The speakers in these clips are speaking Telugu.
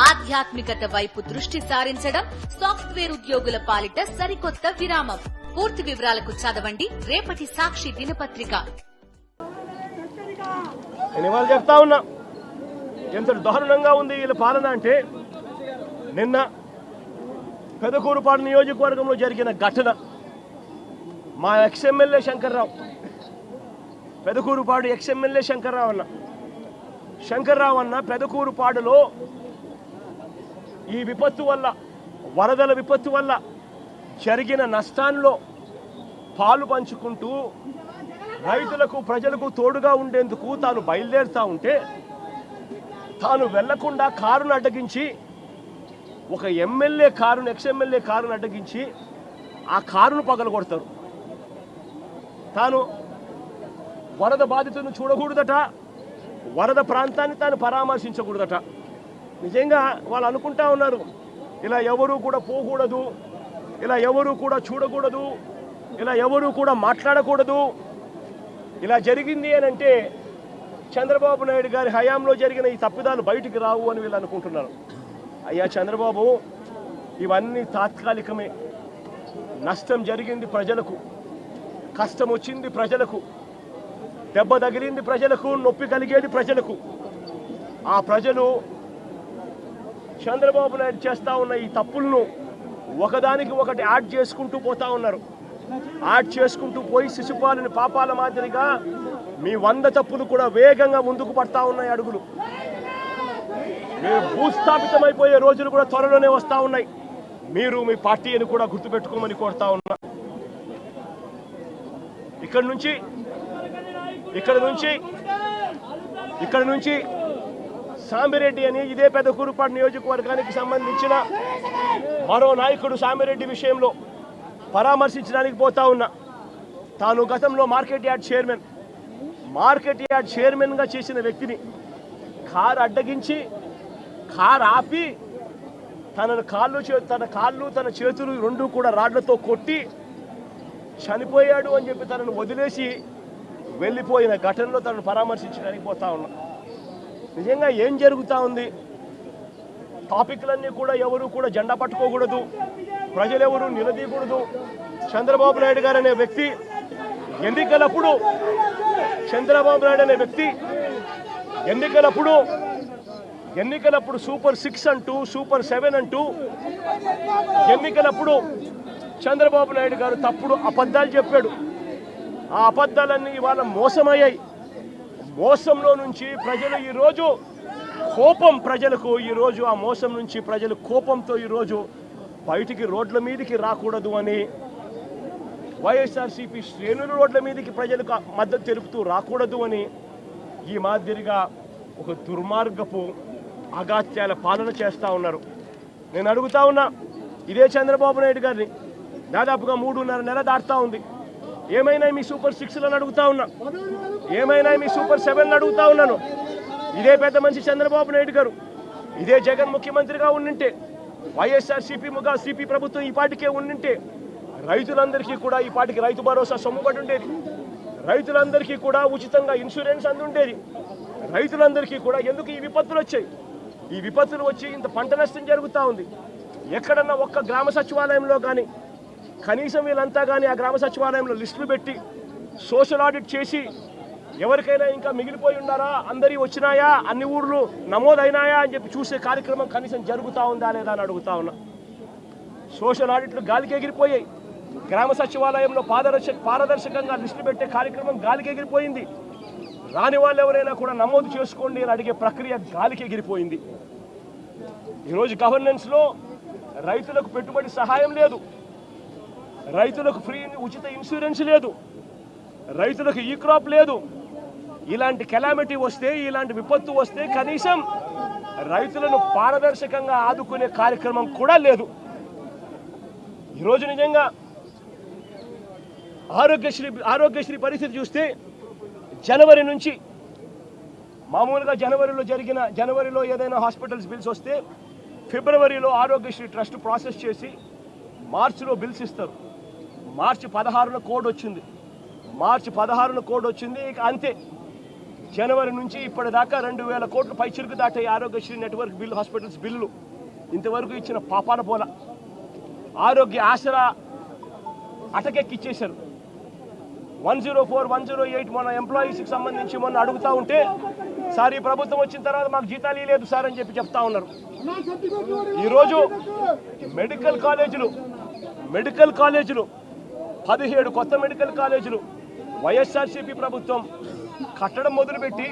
ఆధ్యాత్మికత వైపు దృష్టి సారించడం సాఫ్ట్వేర్ ఉద్యోగుల పాలిట సరికొత్త విరామం. పూర్తి వివరాలకు చదవండి రేపటి సాక్షి దినపత్రిక. చెప్తా ఉన్నా ఎంత దారుణంగా ఉంది వీళ్ళ పాలన అంటే, నిన్న పెదకూరుపాడు నియోజకవర్గంలో జరిగిన ఘటన, మా ఎక్స్ఎమ్మెల్యే శంకర్రావు, పెదకూరుపాడు ఎక్స్ఎమ్మెల్యే శంకర్రావు అన్న పెదకూరుపాడులో ఈ విపత్తు వల్ల, వరదల విపత్తు వల్ల జరిగిన నష్టాల్లో పాలు పంచుకుంటూ రైతులకు ప్రజలకు తోడుగా ఉండేందుకు తాను బయలుదేరుతా ఉంటే, తాను వెళ్లకుండా కారును అడ్డగించి, ఒక ఎమ్మెల్యే కారును, ఎక్స్ఎమ్మెల్యే కారును అడ్డగించి ఆ కారును పగలగొడతారు. తాను వరద బాధితులను చూడకూడదట, వరద ప్రాంతాన్ని తాను పరామర్శించకూడదట. నిజంగా వాళ్ళు అనుకుంటా ఉన్నారు, ఇలా ఎవరూ కూడా పోకూడదు, ఇలా ఎవరూ కూడా చూడకూడదు, ఇలా ఎవరూ కూడా మాట్లాడకూడదు. ఇలా జరిగింది అని అంటే చంద్రబాబు నాయుడు గారి హయాంలో జరిగిన ఈ తప్పిదాలు బయటికి రావు అని వీళ్ళు అనుకుంటున్నారు. అయ్యా చంద్రబాబు, ఇవన్నీ తాత్కాలికమే. నష్టం జరిగింది ప్రజలకు, కష్టం వచ్చింది ప్రజలకు, దెబ్బ తగిలింది ప్రజలకు, నొప్పి కలిగేది ప్రజలకు. ఆ ప్రజలు చంద్రబాబు నాయుడు చేస్తూ ఉన్న ఈ తప్పులను ఒకదానికి ఒకటి యాడ్ చేసుకుంటూ పోతా ఉన్నారు. యాడ్ చేసుకుంటూ పోయి శిశుపాలని పాపాల మాదిరిగా మీ 100 తప్పులు కూడా వేగంగా ముందుకు పడతా ఉన్నాయి అడుగులు. మీరు భూస్థాపితమైపోయే రోజులు కూడా త్వరలోనే వస్తూ ఉన్నాయి. మీరు మీ పార్టీని కూడా గుర్తుపెట్టుకోమని కోరుతా ఉన్నా. ఇక్కడ నుంచి సామిరెడ్డి అని, ఇదే పెదకూరుపాడు నియోజకవర్గానికి సంబంధించిన మరో నాయకుడు సామిరెడ్డి విషయంలో పరామర్శించడానికి పోతా ఉన్నా. తాను గతంలో మార్కెట్ యార్డ్ చైర్మన్గా చేసిన వ్యక్తిని కారు అడ్డగించి, కారు ఆపి తన కాళ్ళు తన చేతులు రెండు కూడా రాడ్లతో కొట్టి చనిపోయాడు అని చెప్పి తనను వదిలేసి వెళ్ళిపోయిన ఘటనలో తనను పరామర్శించడానికి పోతా ఉన్నా. నిజంగా ఏం జరుగుతూ ఉంది? టాపిక్లన్నీ కూడా ఎవరు కూడా జెండా పట్టుకోకూడదు, ప్రజలెవరూ నిలదీయకూడదు. చంద్రబాబు నాయుడు గారు అనే వ్యక్తి ఎన్నికలప్పుడు సూపర్ 6 అంటూ, సూపర్ 7 అంటూ ఎన్నికలప్పుడు చంద్రబాబు నాయుడు గారు తప్పుడు అబద్ధాలు చెప్పాడు. ఆ అబద్ధాలన్నీ ఇవాళ మోసమయ్యాయి. మోసంలో నుంచి ప్రజలు ఈరోజు కోపం, ప్రజలకు ఈరోజు ఆ మోసం నుంచి ప్రజలు కోపంతో ఈరోజు బయటికి రోడ్ల మీదకి రాకూడదు అని, వైఎస్ఆర్సీపీ శ్రేణులు రోడ్ల మీదకి ప్రజలకు మద్దతు తెలుపుతూ రాకూడదు అని ఈ మాదిరిగా ఒక దుర్మార్గపు అగాత్యాల పాలన చేస్తూ ఉన్నారు. నేను అడుగుతా ఉన్నా ఇదే చంద్రబాబు నాయుడు గారిని, దాదాపుగా 3.5 నెలలు దాటుతా ఉంది. ఏమైనా మీ సూపర్ 6లను అడుగుతా ఉన్నా, ఏమైనా మీ సూపర్ 7లను అడుగుతా ఉన్నాను. ఇదే పెద్ద మనిషి చంద్రబాబు నాయుడు గారు, ఇదే జగన్ ముఖ్యమంత్రిగా ఉండింటే, వైఎస్ఆర్సీపీ ప్రభుత్వం ఈ పాటికే ఉండింటే రైతులందరికీ కూడా ఈ పాటికి రైతు భరోసా సొమ్ముబడి ఉండేది, రైతులందరికీ కూడా ఉచితంగా ఇన్సూరెన్స్ అందుండేది. రైతులందరికీ కూడా ఎందుకు ఈ విపత్తులు వచ్చాయి? ఈ విపత్తులు వచ్చి ఇంత పంట నష్టం జరుగుతూ ఉంది. ఎక్కడన్నా ఒక్క గ్రామ సచివాలయంలో కానీ కనీసం వీళ్ళంతా కానీ ఆ గ్రామ సచివాలయంలో లిస్టులు పెట్టి సోషల్ ఆడిట్ చేసి ఎవరికైనా ఇంకా మిగిలిపోయి ఉన్నారా, అందరి వచ్చినాయా, అన్ని ఊర్లు నమోదైనాయా అని చెప్పి చూసే కార్యక్రమం కనీసం జరుగుతూ ఉందా లేదా అని అడుగుతా ఉన్నా. సోషల్ ఆడిట్లు గాలికి ఎగిరిపోయాయి. గ్రామ సచివాలయంలో పారదర్శకంగా లిస్టులు పెట్టే కార్యక్రమం గాలికి ఎగిరిపోయింది. రాని వాళ్ళు ఎవరైనా కూడా నమోదు చేసుకోండి అని అడిగే ప్రక్రియ గాలికి ఎగిరిపోయింది. ఈరోజు గవర్నెన్స్లో రైతులకు పెట్టుబడి సహాయం లేదు, రైతులకు ఫ్రీ ఉచిత ఇన్సూరెన్స్ లేదు, రైతులకు ఈ క్రాప్ లేదు. ఇలాంటి కెలామిటీ వస్తే, ఇలాంటి విపత్తు వస్తే కనీసం రైతులను పారదర్శకంగా ఆదుకునే కార్యక్రమం కూడా లేదు. ఈరోజు నిజంగా ఆరోగ్యశ్రీ పరిస్థితి చూస్తే జనవరి నుంచి మామూలుగా జనవరిలో ఏదైనా హాస్పిటల్స్ బిల్స్ వస్తే ఫిబ్రవరిలో ఆరోగ్యశ్రీ ట్రస్ట్ ప్రాసెస్ చేసి మార్చిలో బిల్స్ ఇస్తారు. మార్చి 16న కోడ్ వచ్చింది. ఇక అంతే. జనవరి నుంచి ఇప్పటిదాకా 2,000 కోట్లు పైచిరుకు దాటాయి Aarogyasri network bill, hospitals bill. ఇంతవరకు ఇచ్చిన పాపాన పోల. ఆరోగ్య ఆసరా అటకెక్కిచ్చేశారు. 104, 108 మన ఎంప్లాయీస్కి సంబంధించి మొన్న అడుగుతూ ఉంటే, సార్ ఈ ప్రభుత్వం వచ్చిన తర్వాత మాకు జీతాలు లేదు సార్ అని చెప్తా ఉన్నారు. ఈరోజు మెడికల్ కాలేజీలు 17 కొత్త మెడికల్ కాలేజీలు వైఎస్ఆర్సీపీ ప్రభుత్వం కట్టడం మొదలుపెట్టి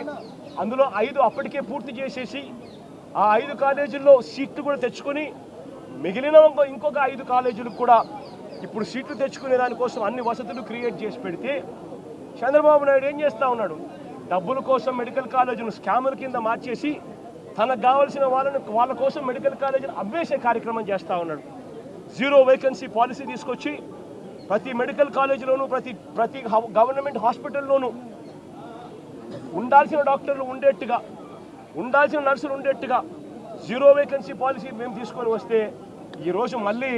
అందులో 5 అప్పటికే పూర్తి చేసేసి ఆ 5 కాలేజీల్లో సీట్లు కూడా తెచ్చుకొని మిగిలిన ఇంకొక 5 కాలేజీలకు కూడా ఇప్పుడు సీట్లు తెచ్చుకునే దానికోసం అన్ని వసతులు క్రియేట్ చేసి పెడితే చంద్రబాబు నాయుడు ఏం చేస్తూ ఉన్నాడు? డబ్బుల కోసం మెడికల్ కాలేజీలు స్కాముల కింద మార్చేసి తనకు కావాల్సిన వాళ్ళ కోసం మెడికల్ కాలేజీలు అమ్మేసే కార్యక్రమం చేస్తూ ఉన్నాడు. 0 వేకెన్సీ పాలసీ తీసుకొచ్చి ప్రతి మెడికల్ కాలేజీలోనూ ప్రతి గవర్నమెంట్ హాస్పిటల్లోనూ ఉండాల్సిన డాక్టర్లు ఉండేట్టుగా, ఉండాల్సిన నర్సులు ఉండేట్టుగా 0 వేకెన్సీ పాలసీ మేము తీసుకొని వస్తే ఈరోజు మళ్ళీ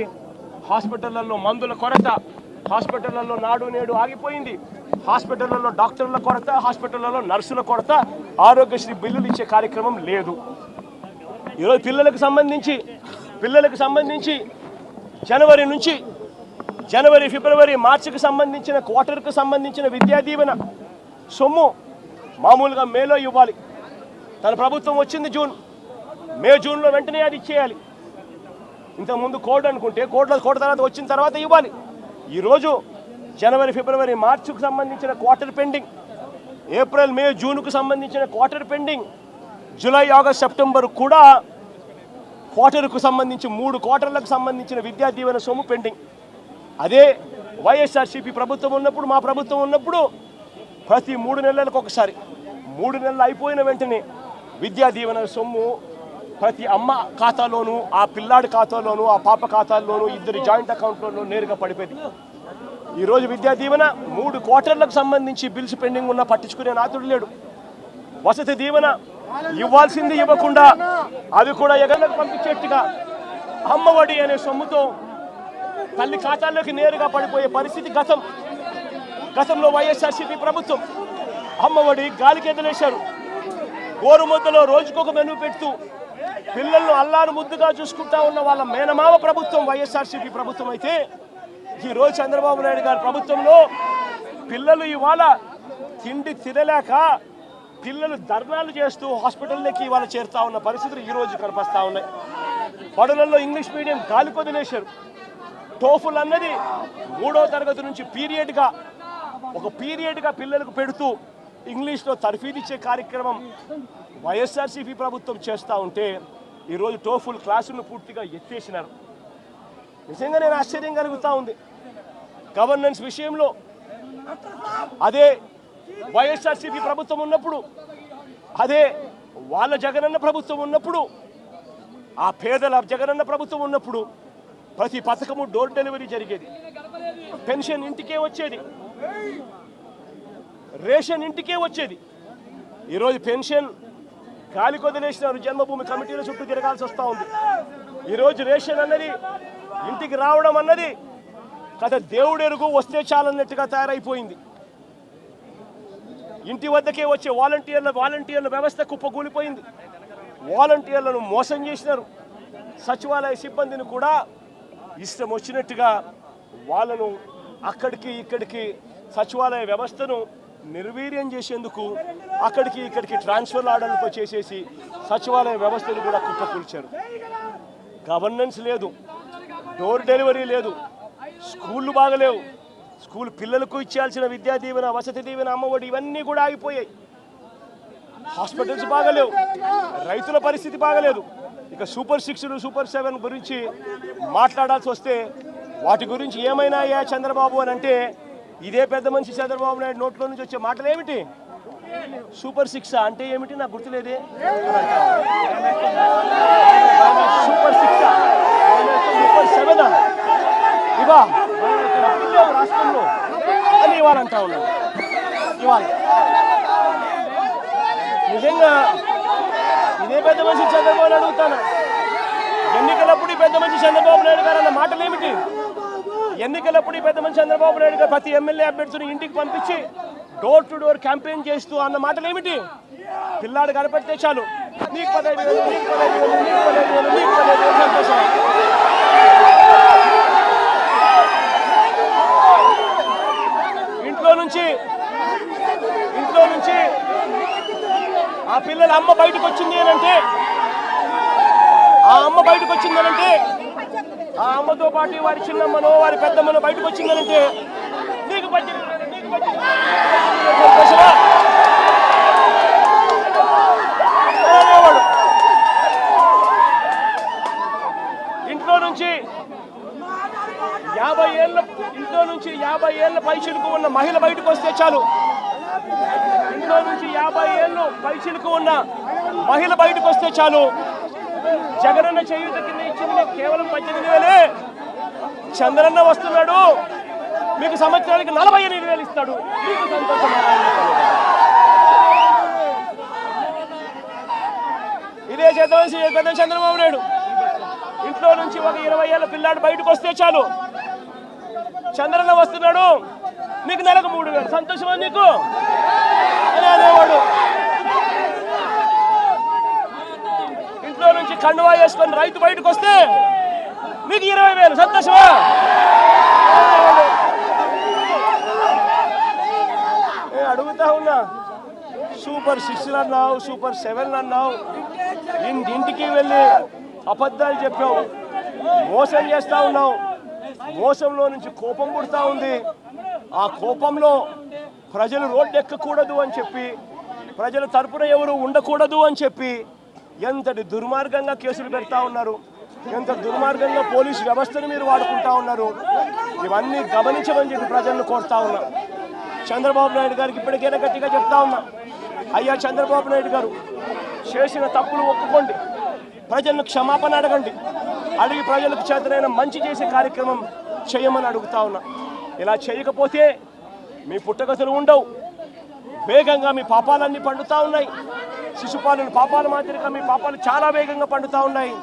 హాస్పిటళ్లలో మందుల కొరత, హాస్పిటళ్లలో నాడు నేడు ఆగిపోయింది, హాస్పిటళ్లలో డాక్టర్ల కొరత, హాస్పిటళ్లలో నర్సుల కొరత, ఆరోగ్యశ్రీ బిల్లులు ఇచ్చే కార్యక్రమం లేదు. ఈరోజు పిల్లలకు సంబంధించి జనవరి నుంచి ఫిబ్రవరి మార్చికి సంబంధించిన క్వార్టర్కు సంబంధించిన విద్యా దీవెన సొమ్ము మామూలుగా మేలో ఇవ్వాలి. తన ప్రభుత్వం వచ్చింది జూన్లో వెంటనే అది ఇచ్చేయాలి. ఇంతకుముందు కోడ్ అనుకుంటే కోడ్ తర్వాత వచ్చిన తర్వాత ఇవ్వాలి. ఈరోజు జనవరి ఫిబ్రవరి మార్చికి సంబంధించిన క్వార్టర్ పెండింగ్, ఏప్రిల్ మే జూన్కు సంబంధించిన quarter pending, July August September కూడా క్వార్టర్కు సంబంధించి 3 క్వార్టర్లకు సంబంధించిన విద్యా దీవెన సొమ్ము పెండింగ్. అదే వైఎస్ఆర్సీపీ ప్రభుత్వం ఉన్నప్పుడు, మా ప్రభుత్వం ఉన్నప్పుడు ప్రతి 3 నెలలకు ఒకసారి, 3 నెలలు అయిపోయిన వెంటనే విద్యా దీవెన సొమ్ము ప్రతి అమ్మ ఖాతాలోనూ, ఆ పిల్లాడి ఖాతాలోనూ, ఆ పాప ఖాతాల్లోనూ, 2 జాయింట్ అకౌంట్లోనూ నేరుగా పడిపోయింది. ఈరోజు విద్యా దీవెన 3 క్వార్టర్లకు సంబంధించి బిల్స్ పెండింగ్ ఉన్నా పట్టించుకునే నాతుడు లేడు. వసతి దీవెన ఇవ్వాల్సింది ఇవ్వకుండా అది కూడా ఎగలకు పంపించేట్టుగా అమ్మఒడి అనే సొమ్ముతో తల్లి ఖాతాల్లోకి నేరుగా పడిపోయే పరిస్థితి గతంలో వైఎస్ఆర్సీపీ ప్రభుత్వం. అమ్మఒడి గాలికి ఎదిలేశారు. గోరుముద్దలో రోజుకొక మెనూ పెడుతూ పిల్లలను అల్లారు ముద్దుగా చూసుకుంటా ఉన్న వాళ్ళ మేనమామ ప్రభుత్వం వైఎస్ఆర్సీపీ ప్రభుత్వం అయితే, ఈరోజు చంద్రబాబు నాయుడు గారి ప్రభుత్వంలో పిల్లలు ఇవాళ తిండి తినలేక పిల్లలు ధర్నాలు చేస్తూ హాస్పిటల్లోకి ఇవాళ చేరుతా ఉన్న పరిస్థితులు ఈరోజు కనిపిస్తూ ఉన్నాయి. బడులలో ఇంగ్లీష్ మీడియం గాలి కొదిలేశారు. టోఫుల్ అన్నది 3వ తరగతి నుంచి పీరియడ్గా పిల్లలకు పెడుతూ ఇంగ్లీష్లో తర్ఫీదు ఇచ్చే కార్యక్రమం వైఎస్ఆర్సీపీ ప్రభుత్వం చేస్తూ ఉంటే ఈరోజు టోఫుల్ క్లాసులను పూర్తిగా ఎత్తేసినారు. నిజంగా నేను ఆశ్చర్యం కలుగుతూ ఉంది. గవర్నెన్స్ విషయంలో అదే వైఎస్ఆర్సీపీ ప్రభుత్వం ఉన్నప్పుడు, అదే వాళ్ళ జగనన్న ప్రభుత్వం ఉన్నప్పుడు, ఆ పేదల జగనన్న ప్రభుత్వం ఉన్నప్పుడు ప్రతి పథకము డోర్ డెలివరీ జరిగేది. పెన్షన్ ఇంటికే వచ్చేది, రేషన్ ఇంటికే వచ్చేది. ఈరోజు పెన్షన్ గాలి కొదిలేసినారు. జన్మభూమి కమిటీల చుట్టూ తిరగాల్సి వస్తూ ఉంది. ఈరోజు రేషన్ అన్నది ఇంటికి రావడం అన్నది కథ దేవుడెరుగు, వస్తే చాలన్నట్టుగా తయారైపోయింది. ఇంటి వద్దకే వచ్చే వాలంటీర్ల వ్యవస్థ కుప్పకూలిపోయింది. వాలంటీర్లను మోసం చేసినారు. సచివాలయ సిబ్బందిని కూడా ఇష్టం వచ్చినట్టుగా వాళ్ళను అక్కడికి ఇక్కడికి సచివాలయ వ్యవస్థను నిర్వీర్యం చేసేందుకు అక్కడికి ఇక్కడికి ట్రాన్స్ఫర్ ఆర్డర్లతో చేసేసి సచివాలయ వ్యవస్థను కూడా కుప్పకూల్చారు. గవర్నెన్స్ లేదు, డోర్ డెలివరీ లేదు, స్కూళ్ళు బాగలేవు, స్కూల్ పిల్లలకు ఇచ్చేయాల్సిన విద్యా దీవెన, వసతి దీవెన, అమ్మఒడి ఇవన్నీ కూడా ఆగిపోయాయి. హాస్పిటల్స్ బాగలేవు, రైతుల పరిస్థితి బాగలేదు. ఇక సూపర్ 6, సూపర్ 7 గురించి మాట్లాడాల్సి వస్తే వాటి గురించి ఏమైనా అయ్యా చంద్రబాబు అని అంటే ఇదే పెద్ద మనిషి చంద్రబాబు నాయుడు నోట్లో నుంచి వచ్చే మాటలు ఏమిటి? సూపర్ 6 అంటే ఏమిటి నాకు గుర్తులేదే. సూపర్ 6, సూపర్ 7 ఇవా రాష్ట్రంలో అని ఇవాళ అంటా ఉన్నాను. ఇవాళ నిజంగా ఇదే పెద్ద మనిషి చంద్రబాబు అడుగుతాను, ఎన్నికలప్పుడు ఈ పెద్ద మనిషి చంద్రబాబు నాయుడు గారు అన్న మాటలు ఏమిటి? ఎన్నికలప్పుడు ఈ పెద్ద మనిషి చంద్రబాబు నాయుడు గారు ప్రతి ఎమ్మెల్యే అభ్యర్థిని ఇంటికి పంపించి డోర్ టు డోర్ క్యాంపెయిన్ చేస్తూ అన్న మాటలు ఏమిటి? పిల్లాడు కనపడితే చాలు, నీకు 15,000, నీకు 15,000, నీకు 15,000, నీకు 15,000 సంతోషం. ఇంట్లో నుంచి ఆ పిల్లల అమ్మ బయటకు వచ్చింది అనంటే, ఆ అమ్మ బయటకు వచ్చిందనంటే, ఆ అమ్మతో పాటు వారి చిన్నమ్మనో వారి పెద్దమ్మనో బయటకు వచ్చిందనంటే నీకు 18,000, నీకు 18,000 సంతోషమా? అనేవాడు. ఇంట్లో నుంచి 50 ఏళ్ళ పైచిలుకు ఉన్న మహిళ బయటకు వస్తే చాలు, ఇంట్లో నుంచి 50 ఏళ్ళు పైచిలుకు ఉన్న మహిళ బయటకు వస్తే చాలు, జగనన్న చేయూత కింద ఇచ్చింది కేవలం 18,000. చంద్రన్న వస్తున్నాడు, మీకు సంవత్సరానికి 48,000 ఇస్తాడు, మీకు సంతోషం. ఇదే చేద్దాం చంద్రబాబు నాయుడు. ఇంట్లో నుంచి ఒక 20 ఏళ్ళ పిల్లాడు బయటకు వస్తే చాలు, చంద్రన్న వస్తున్నాడు, నీకు నెలకు 3,000 సంతోషమా నీకు అని అనేవాడు. ఇంట్లో నుంచి కండువా వేసుకొని రైతు బయటకు వస్తే నీకు 20,000 సంతోషమా? నేను అడుగుతా ఉన్నా, సూపర్ 6 అన్నావు, సూపర్ 7 అన్నావు, ఇంటింటికి వెళ్ళి అబద్ధాలు చెప్పావు, మోసం చేస్తా ఉన్నావు. మోసంలో నుంచి కోపం పుడతా ఉంది. ఆ కోపంలో ప్రజలు రోడ్డు ఎక్కకూడదు అని చెప్పి, ప్రజల తరపున ఎవరు ఉండకూడదు అని చెప్పి ఎంతటి దుర్మార్గంగా కేసులు పెడతా ఉన్నారు, ఎంత దుర్మార్గంగా పోలీసు వ్యవస్థను మీరు వాడుకుంటా ఉన్నారు. ఇవన్నీ గమనించమని చెప్పి ప్రజలను కోరుతా ఉన్నా. చంద్రబాబు నాయుడు గారికి ఇప్పటికైనా గట్టిగా చెప్తా ఉన్నా, అయ్యా చంద్రబాబు నాయుడు గారు, చేసిన తప్పులు ఒప్పుకోండి, ప్రజలను క్షమాపణ అడగండి, అడిగి ప్రజలకు చేతనైన మంచి చేసే కార్యక్రమం చేయమని అడుగుతా ఉన్నా. ఇలా చేయకపోతే మీ పుట్టగతులు ఉండవు, వేగంగా మీ పాపాలన్నీ పండుతా ఉన్నాయి. శిశుపాలను పాపాల మాదిరిగా మీ పాపాలు చాలా వేగంగా పండుతా ఉన్నాయి.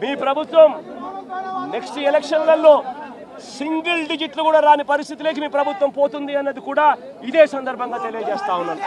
మీ ప్రభుత్వం నెక్స్ట్ ఎలక్షన్లలో సింగిల్ డిజిట్లు కూడా రాని పరిస్థితిలోకి మీ ప్రభుత్వం పోతుంది అన్నది కూడా ఇదే సందర్భంగా తెలియజేస్తా ఉన్నాను.